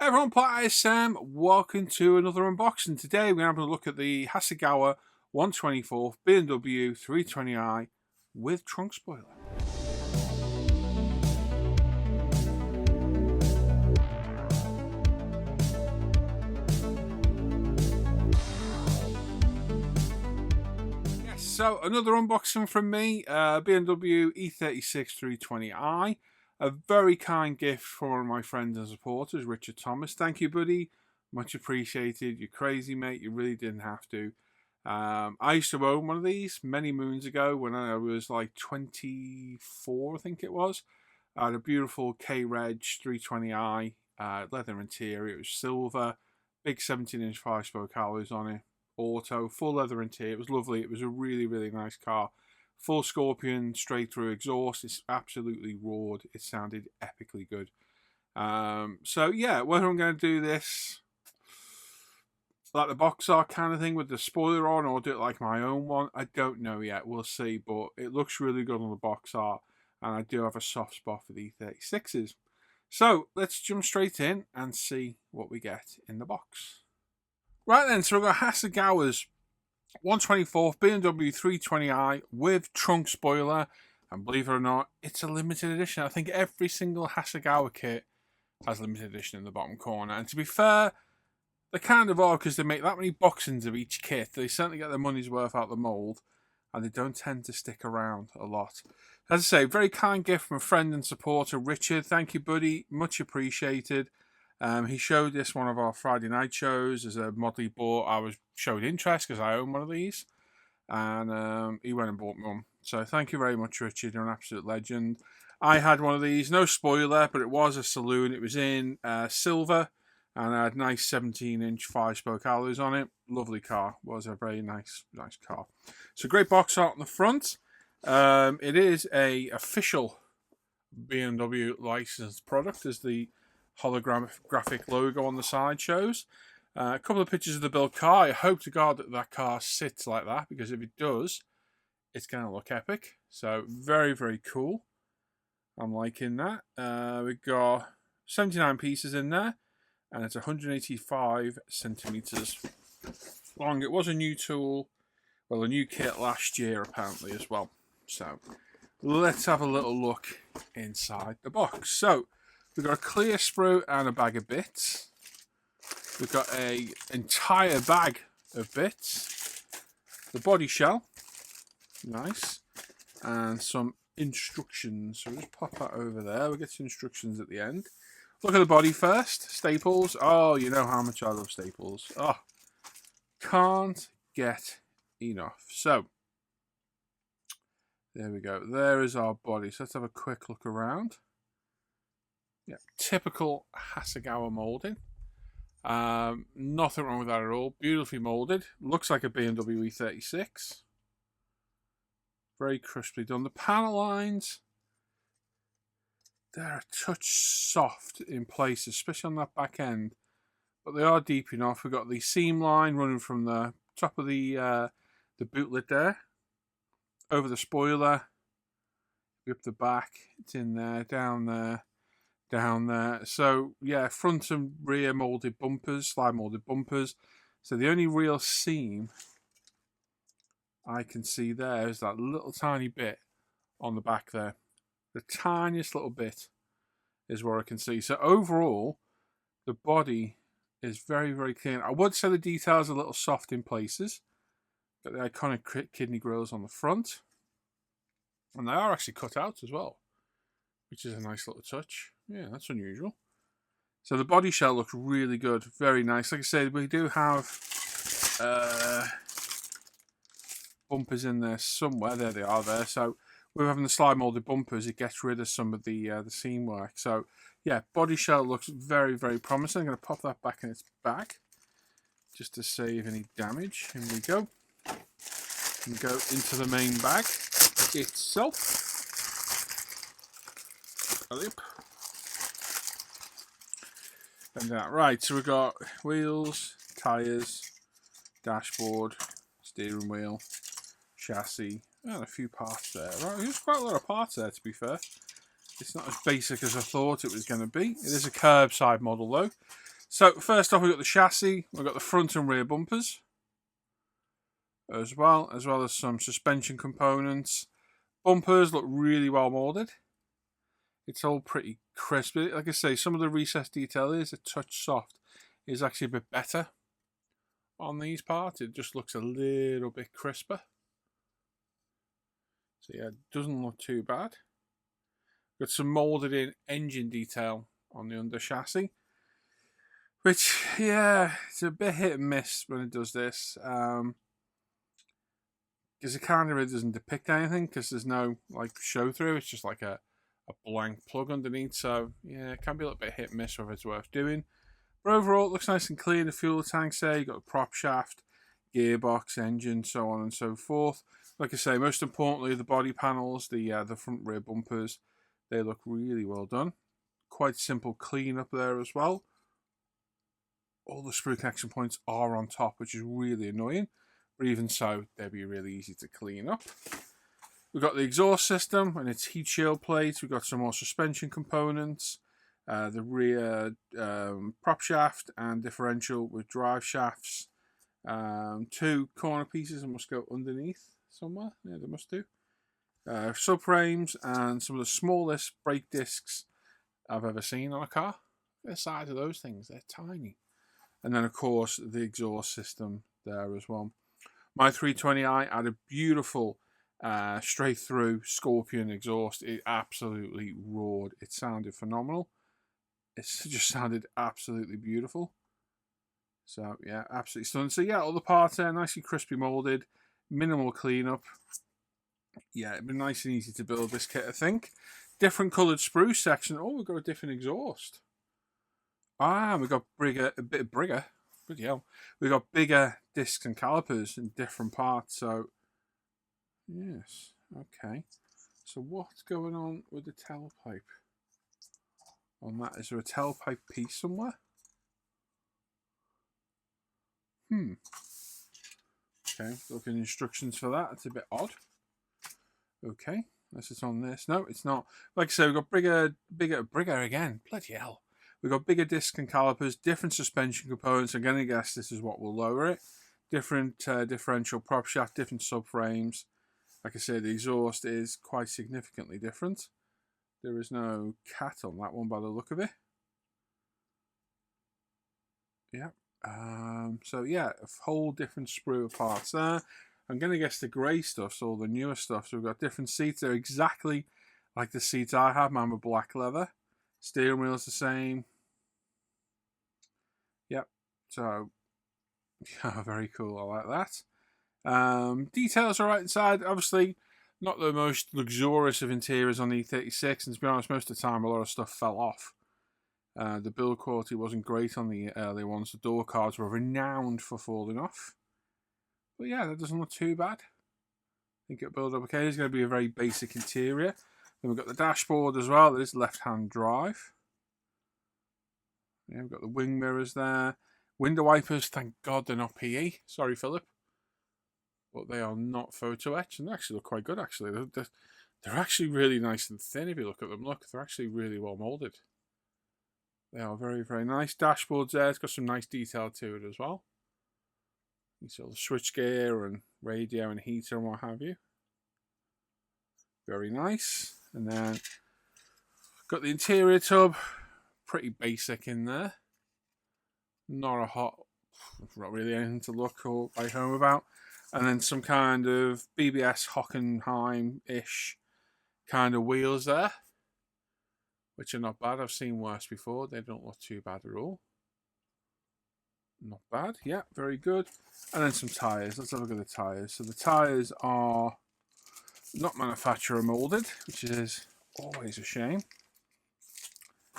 Hey everyone, Platt Sam. Welcome to another unboxing. Today we're going to have a look at the Hasegawa 124th BMW 320i with trunk spoiler. Yes, so another unboxing from me, BMW E36 320i. A very kind gift from one of my friends and supporters, Richard Thomas. Thank you, buddy. Much appreciated. You're crazy, mate. You really didn't have to. I used to own one of these many moons ago when I was like 24, I think it was. I had a beautiful K-Reg 320i, leather interior. It was silver, big 17-inch 5-spoke alloys on it. Auto, full leather interior. It was lovely. It was a really, really nice car. Full Scorpion straight through exhaust. It's absolutely roared. It sounded epically good. So yeah, whether I'm going to do this like the box art kind of thing with the spoiler on or do it like my own one, I don't know yet. We'll see, but it looks really good on the box art, and I do have a soft spot for the E36s. So let's jump straight in and see what we get in the box. Right then, so we've got Hasegawa's 124th BMW 320i with trunk spoiler, and believe it or not, it's a limited edition. I think every single Hasegawa kit has limited edition in the bottom corner, and to be fair, they kind of are, because they make that many boxings of each kit. They certainly get their money's worth out the mould, and they don't tend to stick around a lot. As I say, very kind gift from a friend and supporter, Richard. Thank you, buddy. Much appreciated. He showed this one of our Friday night shows as a model he bought. I showed interest because I own one of these, and he went and bought one. So thank you very much, Richard. You're an absolute legend. I had one of these, no spoiler, but it was a saloon. It was in silver, and I had nice 17-inch 5-spoke alloys on it. Lovely car. Was a very nice car. So great box art on the front. It is a official BMW licensed product, as the holographic logo on the side shows. A couple of pictures of the build car. I hope to God that that car sits like that, because if it does, it's going to look epic. So very, very cool. I'm liking that. We've got 79 pieces in there, and it's 185 centimeters long. It was a new tool, well, a new kit last year apparently as well. So let's have a little look inside the box. So we've got a clear sprue and a bag of bits. We've got an entire bag of bits. The body shell, nice, and some instructions. So we'll just pop that over there. We'll get some instructions at the end. Look at the body first. Staples. Oh, you know how much I love staples. Oh, can't get enough. So there we go. There is our body. So let's have a quick look around. Yeah, typical Hasegawa moulding. Nothing wrong with that at all. Beautifully moulded. Looks like a BMW E36. Very crisply done. The panel lines, they're a touch soft in places, especially on that back end, but they are deep enough. We've got the seam line running from the top of the boot lid there, over the spoiler, up the back. It's in there, down there, down there. So yeah, front and rear molded bumpers, slide molded bumpers. So the only real seam I can see there is that little tiny bit on the back there. The tiniest little bit is where I can see. So overall, the body is very, very clean. I would say the details are a little soft in places. Got the iconic kidney grills on the front, and they are actually cut out as well, which is a nice little touch. Yeah, that's unusual. So the body shell looks really good, very nice. Like I said, we do have bumpers in there somewhere. There they are there. So we're having the slide molded bumpers. It gets rid of some of the seam work. So yeah, body shell looks very, very promising. I'm going to pop that back in its bag just to save any damage. Here we go. And go into the main bag itself. And that, right, so we've got wheels, tyres, dashboard, steering wheel, chassis, and a few parts there. Right, there's quite a lot of parts there, to be fair. It's not as basic as I thought it was going to be. It is a curbside model though. So first off, we've got the chassis. We've got the front and rear bumpers as well as some suspension components. Bumpers look really well molded. It's all pretty crisp. Like I say, some of the recessed detail is a touch soft. It's actually a bit better on these parts. It just looks a little bit crisper. So yeah, it doesn't look too bad. Got some molded in engine detail on the under chassis, which, yeah, it's a bit hit and miss when it does this. Because it kind of really doesn't depict anything, because there's no like show through. It's just like a blank plug underneath. So yeah, it can be a little bit hit and miss whether it's worth doing. But overall, it looks nice and clean. The fuel tanks there. You got the prop shaft, gearbox, engine, so on and so forth. Like I say, most importantly, the body panels, the front rear bumpers, they look really well done. Quite simple clean up there as well. All the screw connection points are on top, which is really annoying. But even so, they'd be really easy to clean up. We've got the exhaust system and its heat shield plates. We've got some more suspension components. The rear prop shaft and differential with drive shafts. 2 corner pieces that must go underneath somewhere. Yeah, they must do. Subframes and some of the smallest brake discs I've ever seen on a car. The size of those things, they're tiny. And then, of course, the exhaust system there as well. My 320i had a beautiful straight through Scorpion exhaust. It absolutely roared. It sounded phenomenal. It just sounded absolutely beautiful. So yeah, absolutely stunning. So yeah, all the parts there nicely crispy molded, minimal cleanup. Yeah, it'd be nice and easy to build this kit, I think. Different coloured spruce section. Oh, we've got a different exhaust. We've got a bit bigger. Bloody hell. We've got bigger discs and calipers in different parts. So yes, okay. So what's going on with the tailpipe? On that, is there a tailpipe piece somewhere? Okay, looking at instructions for that. It's a bit odd. Okay, unless it's on this. No, it's not. Like I said, we've got bigger again. Bloody hell. We've got bigger disc and calipers, different suspension components. I'm going to guess this is what will lower it. Different differential prop shaft, different subframes. Like I said, the exhaust is quite significantly different. There is no cat on that one by the look of it. Yeah. So yeah, a whole different sprue of parts there. I'm going to guess the grey stuff's all the newer stuff. So we've got different seats. They're exactly like the seats I have. Mine were black leather. Steering wheel's the same. Yep. So, yeah, very cool. I like that. Details are right inside. Obviously, not the most luxurious of interiors on the E36. And to be honest, most of the time, a lot of stuff fell off. The build quality wasn't great on the early ones. The door cards were renowned for falling off. But yeah, that doesn't look too bad. I think it'll build up okay. It's going to be a very basic interior. Then we've got the dashboard as well. That is left-hand drive. Yeah, we've got the wing mirrors there. Window wipers, thank God they're not PE. Sorry, Philip. But they are not photo etched, and they actually look quite good, actually. They're actually really nice and thin if you look at them. Look, they're actually really well molded. They are very, very nice. Dashboards there. It's got some nice detail to it as well. You see all the switch gear and radio and heater and what have you. Very nice. And then got the interior tub. Pretty basic in there. Not really anything to look or write home about. And then some kind of BBS Hockenheim-ish kind of wheels there, which are not bad. I've seen worse before. They don't look too bad at all. Not bad. Yeah, very good. And then some tyres. Let's have a look at the tyres. So the tyres are not manufacturer molded, which is always a shame.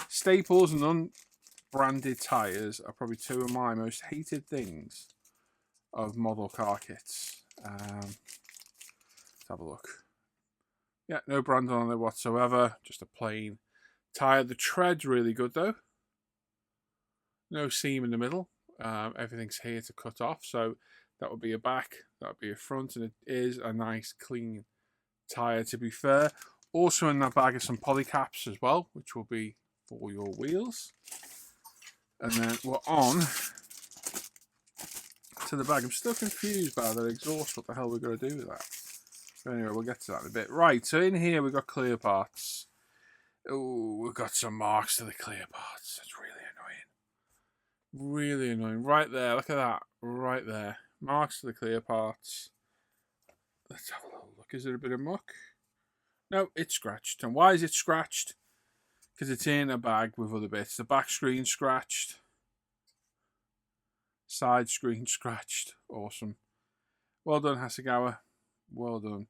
Staples and unbranded tyres are probably two of my most hated things of model car kits. Let's have a look. Yeah, no branding on it whatsoever. Just a plain tyre. The tread's really good though. No seam in the middle. Everything's here to cut off. So that would be a back, that would be a front, and it is a nice clean tyre to be fair. Also in that bag are some polycaps as well, which will be for your wheels. And then we're on to the bag. I'm still confused by the exhaust. What the hell we're going to do with that? Anyway, we'll get to that in a bit. Right, so in here we've got clear parts. Oh, we've got some marks to the clear parts. That's really annoying. Really annoying. Right there, look at that. Right there. Marks to the clear parts. Let's have a little look. Is there a bit of muck? No, it's scratched. And why is it scratched? Because it's in a bag with other bits. The back screen scratched. Side screen scratched. Awesome. Well done, Hasegawa. Well done.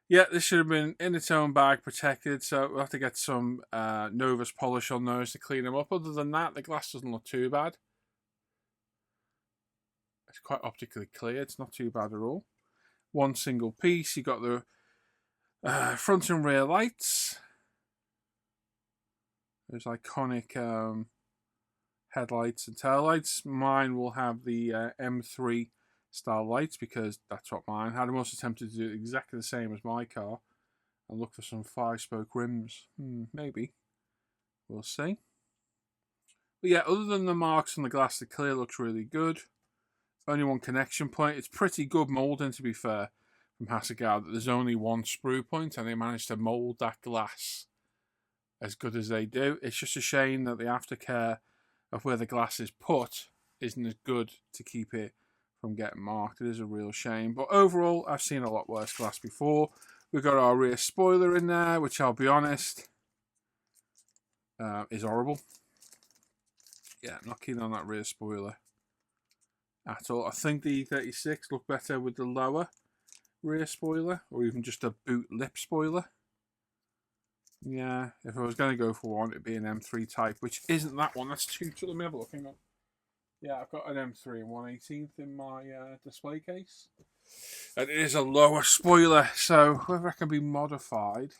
Yeah, this should have been in its own bag, protected, so we'll have to get some Novus polish on those to clean them up. Other than that, the glass doesn't look too bad. It's quite optically clear. It's not too bad at all. One single piece. You got the front and rear lights. Those iconic headlights and tail lights. Mine will have the M3 style lights because that's what mine had. I'm also tempted to do exactly the same as my car and look for some 5-spoke rims. Maybe. We'll see. But yeah, other than the marks on the glass, the clear looks really good. Only one connection point. It's pretty good moulding, to be fair, from Hasegawa, that there's only one sprue point and they managed to mould that glass as good as they do. It's just a shame that the aftercare of where the glass is put isn't as good to keep it from getting marked. It is a real shame. But overall, I've seen a lot worse glass before. We've got our rear spoiler in there, which I'll be honest, is horrible. Yeah, not keen on that rear spoiler at all. I think the E36 looked better with the lower rear spoiler, or even just a boot lip spoiler. Yeah, if I was going to go for one, it'd be an M3 type, which isn't that one. That's too. Let me have a look. Hang on. Yeah, I've got an M3 and 1/18th in my display case. And it is a lower spoiler, so whether it can be modified,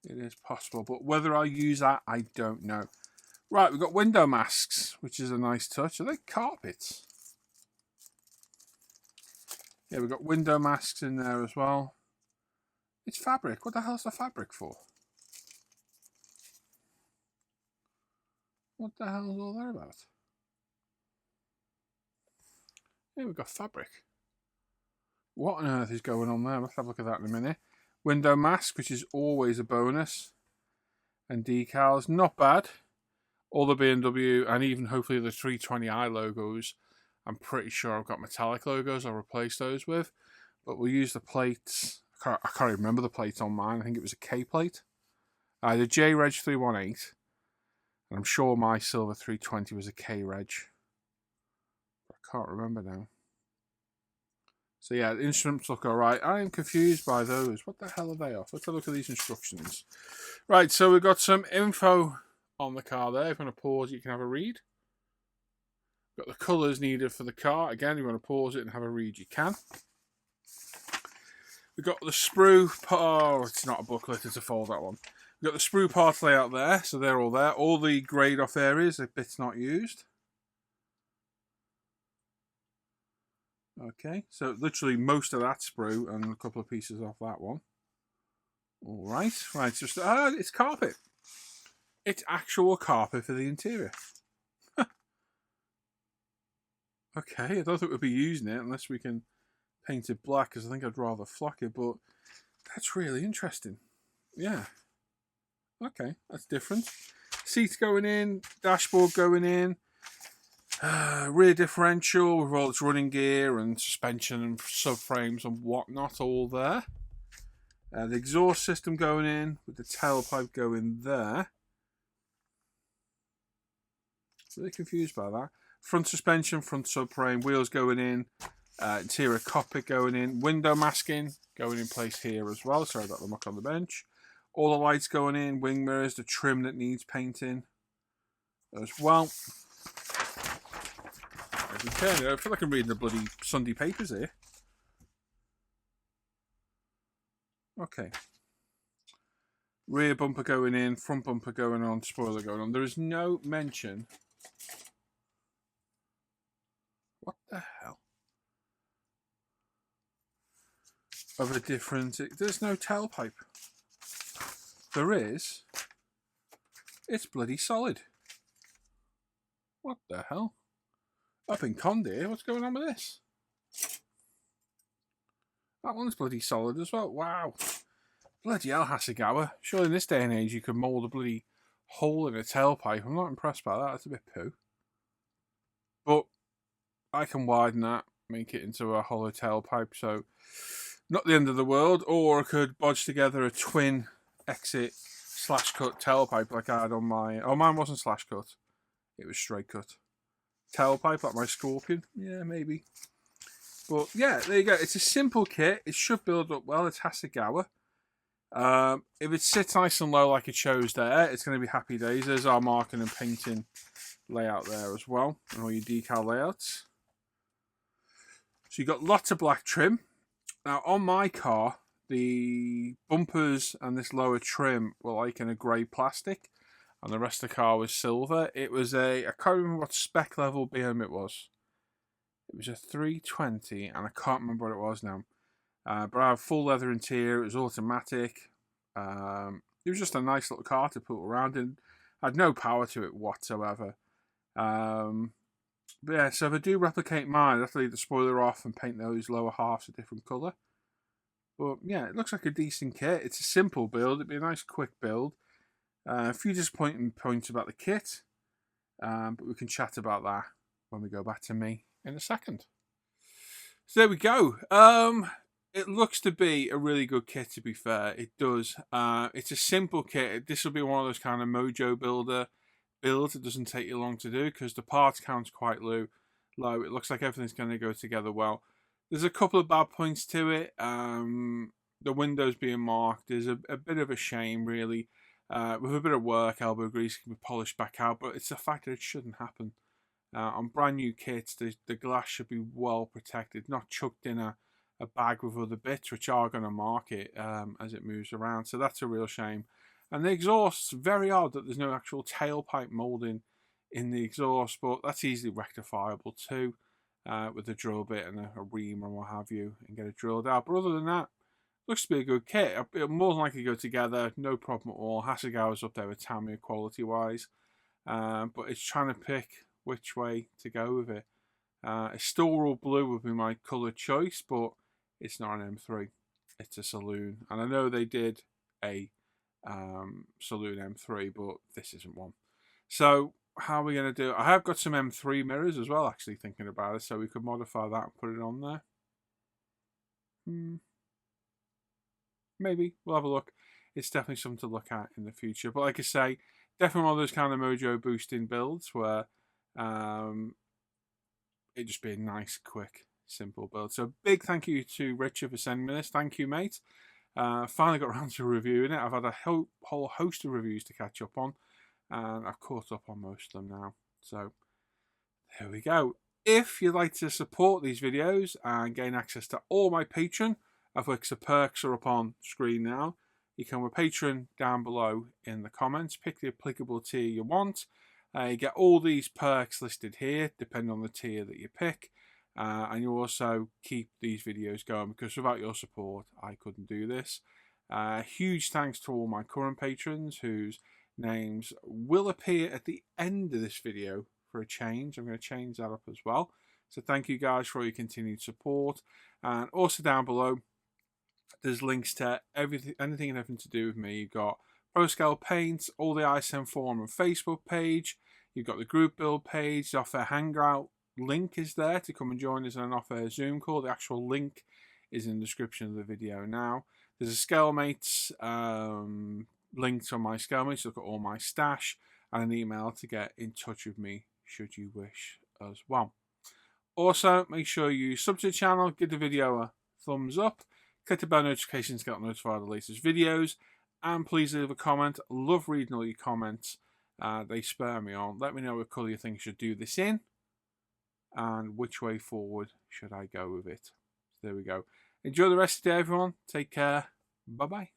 it is possible. But whether I use that, I don't know. Right, we've got window masks, which is a nice touch. Are they carpets? Yeah, we've got window masks in there as well. It's fabric. What the hell is the fabric for? What the hell is all that about? Yeah, we've got fabric. What on earth is going on there? Let's have a look at that in a minute. Window mask, which is always a bonus. And decals, not bad. All the BMW and even hopefully the 320i logos. I'm pretty sure I've got metallic logos I'll replace those with. But we'll use the plates. I can't even remember the plate on mine. I think it was a K plate. The J Reg 318. And I'm sure my silver 320 was a K Reg. I can't remember now. So yeah, the instruments look alright. I am confused by those. What the hell are they off? Let's have a look at these instructions. Right, so we've got some info on the car there. If you want to pause, you can have a read. Got the colours needed for the car. Again, if you want to pause it and have a read, you can. We've got the sprue. Oh, it's not a booklet, it's a fold-out one. We've got the sprue parts layout there, so they're all there. All the grayed off areas, the bits not used. Okay, so literally most of that sprue and a couple of pieces off that one. All right, right, just it's carpet. It's actual carpet for the interior. Okay, I don't think we'll be using it unless we can paint it black, because I think I'd rather flock it, but that's really interesting. Yeah. Okay, that's different. Seats going in, dashboard going in, rear differential with all its running gear and suspension and subframes and whatnot all there. The exhaust system going in with the tailpipe going there. Really confused by that. Front suspension, front subframe, wheels going in, interior cockpit going in, window masking going in place here as well. Sorry about the muck on the bench. All the lights going in, wing mirrors, the trim that needs painting as well. I feel like I'm reading the bloody Sunday papers here. Okay. Rear bumper going in, front bumper going on, spoiler going on. There is no mention. What the hell? Of a different. There's no tailpipe. There is. It's bloody solid. What the hell? I've been conned here. What's going on with this? That one's bloody solid as well. Wow. Bloody hell, Hasegawa. Surely in this day and age you could mould a bloody hole in a tailpipe. I'm not impressed by that. That's a bit poo. But I can widen that, make it into a hollow tailpipe, so not the end of the world. Or I could bodge together a twin exit slash cut tailpipe like I had on my... Oh, mine wasn't slash cut. It was straight cut. Tailpipe like my Scorpion. Yeah, maybe. But yeah, there you go. It's a simple kit. It should build up well. It's Hasegawa. If it sits nice and low like it shows there, it's going to be happy days. There's our marking and painting layout there as well, and all your decal layouts. So you've got lots of black trim. Now on my car, the bumpers and this lower trim were like in a grey plastic, and the rest of the car was silver. It was I can't remember what spec level BM it was. It was a 320, and I can't remember what it was now. But I have full leather interior. It was automatic. It was just a nice little car to put around, and I had no power to it whatsoever. But yeah, so if I do replicate mine, I have to leave the spoiler off and paint those lower halves a different colour. But yeah, it looks like a decent kit. It's a simple build. It'd be a nice quick build. A few disappointing points about the kit, but we can chat about that when we go back to me in a second. So there we go. It looks to be a really good kit, to be fair. It does. It's a simple kit. This will be one of those kind of Mojo builder builds. It doesn't take you long to do because the parts count's quite low. It looks like everything's going to go together well. There's a couple of bad points to it. The windows being marked is a bit of a shame, really. With a bit of work, elbow grease can be polished back out, but it's the fact that it shouldn't happen. On brand new kits, the glass should be well protected, not chucked in a bag with other bits which are going to mark it as it moves around. So that's a real shame. And the exhaust's very odd that there's no actual tailpipe moulding in the exhaust, but that's easily rectifiable too with a drill bit and a ream and what have you, and get it drilled out. But other than that, looks to be a good kit. It'll more than likely go together, no problem at all. Hasegawa's up there with Tamiya quality-wise, but it's trying to pick which way to go with it. A Storal Blue would be my colour choice, but it's not an M3. It's a Saloon. And I know they did a Saloon M3, but this isn't one. So how are we going to do it? I have got some M3 mirrors as well, actually, thinking about it, so we could modify that and put it on there. Maybe. We'll have a look. It's definitely something to look at in the future. But like I say, definitely one of those kind of Mojo boosting builds where it'd just be a nice, quick, simple build. So big thank you to Richard for sending me this. Thank you, mate. Finally got around to reviewing it. I've had a whole host of reviews to catch up on, and I've caught up on most of them now. So there we go. If you'd like to support these videos and gain access to all my Patreon, of which the perks are up on screen now, you can with Patreon down below in the comments. Pick the applicable tier you want. You get all these perks listed here, depending on the tier that you pick. And you also keep these videos going, because without your support, I couldn't do this. Huge thanks to all my current patrons, whose names will appear at the end of this video for a change. I'm going to change that up as well. So thank you guys for all your continued support. And also down below, there's links to everything, anything and everything to do with me. You've got ProScale Paints, all the ISM forum and Facebook page. You've got the group build page. The off-air hangout link is there to come and join us on an off-air Zoom call. The actual link is in the description of the video now. There's a Scalemates link to my Scalemates. Look at all my stash, and an email to get in touch with me should you wish as well. Also, make sure you sub to the channel, give the video a thumbs up, click the bell notifications to get notified of the latest videos, and please leave a comment. Love reading all your comments. They spur me on. Let me know what colour you think I should do this in, and which way forward should I go with it. So there we go. Enjoy the rest of the day, everyone. Take care. Bye-bye.